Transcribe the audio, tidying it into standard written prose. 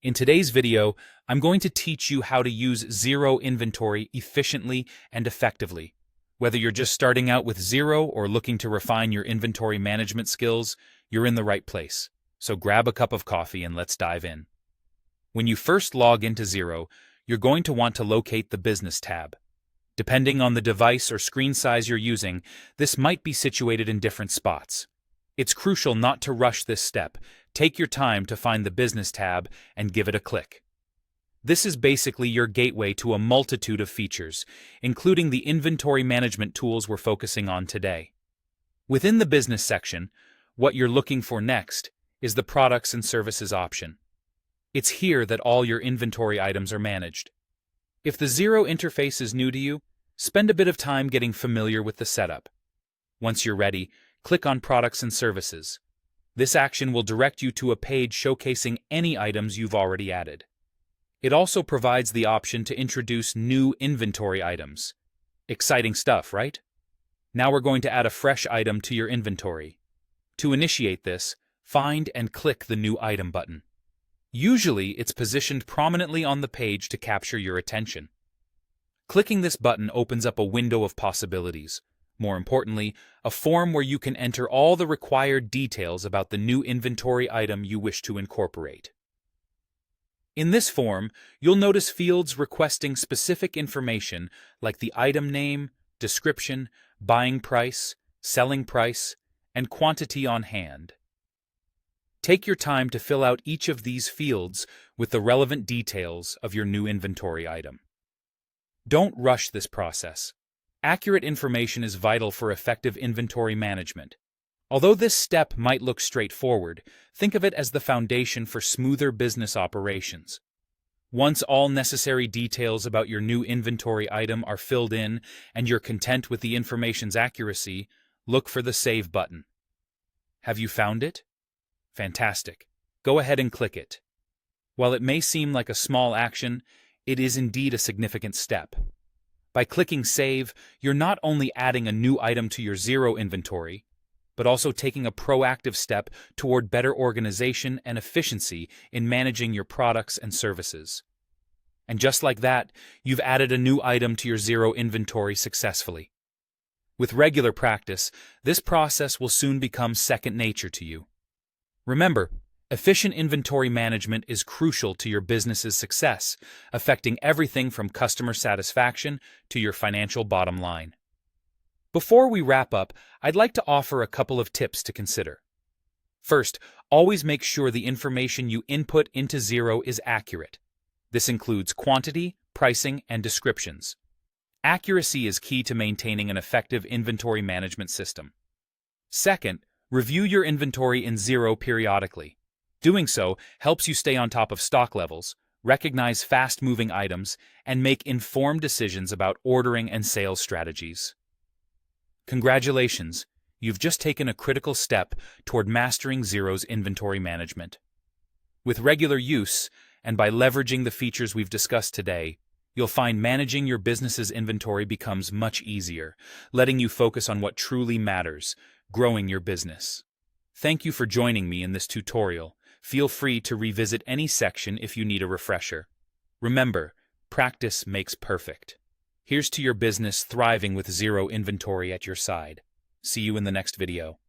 In today's video, I'm going to teach you how to use Xero inventory efficiently and effectively. Whether you're just starting out with Xero or looking to refine your inventory management skills, you're in the right place. So grab a cup of coffee and let's dive in. When you first log into Xero, you're going to want to locate the Business tab. Depending on the device or screen size you're using, this might be situated in different spots. It's crucial not to rush this step. Take your time to find the Business tab and give it a click. This is basically your gateway to a multitude of features, including the inventory management tools we're focusing on today. Within the Business section, what you're looking for next is the Products and Services option. It's here that all your inventory items are managed. If the Xero interface is new to you, spend a bit of time getting familiar with the setup. Once you're ready, click on Products and Services. This action will direct you to a page showcasing any items you've already added. It also provides the option to introduce new inventory items. Exciting stuff, right? Now we're going to add a fresh item to your inventory. To initiate this, find and click the New Item button. Usually, it's positioned prominently on the page to capture your attention. Clicking this button opens up a window of possibilities. More importantly, a form where you can enter all the required details about the new inventory item you wish to incorporate. In this form, you'll notice fields requesting specific information like the item name, description, buying price, selling price, and quantity on hand. Take your time to fill out each of these fields with the relevant details of your new inventory item. Don't rush this process. Accurate information is vital for effective inventory management. Although this step might look straightforward, think of it as the foundation for smoother business operations. Once all necessary details about your new inventory item are filled in and you're content with the information's accuracy, look for the Save button. Have you found it? Fantastic. Go ahead and click it. While it may seem like a small action, it is indeed a significant step. By clicking Save, you're not only adding a new item to your Xero inventory, but also taking a proactive step toward better organization and efficiency in managing your products and services. And just like that, you've added a new item to your Xero inventory successfully. With regular practice, this process will soon become second nature to you. Remember, efficient inventory management is crucial to your business's success, affecting everything from customer satisfaction to your financial bottom line. Before we wrap up, I'd like to offer a couple of tips to consider. First, always make sure the information you input into Xero is accurate. This includes quantity, pricing, and descriptions. Accuracy is key to maintaining an effective inventory management system. Second, review your inventory in Xero periodically. Doing so helps you stay on top of stock levels, recognize fast-moving items, and make informed decisions about ordering and sales strategies. Congratulations! You've just taken a critical step toward mastering Xero's inventory management. With regular use, and by leveraging the features we've discussed today, you'll find managing your business's inventory becomes much easier, letting you focus on what truly matters, growing your business. Thank you for joining me in this tutorial. Feel free to revisit any section if you need a refresher. Remember, practice makes perfect. Here's to your business thriving with Xero inventory at your side. See you in the next video.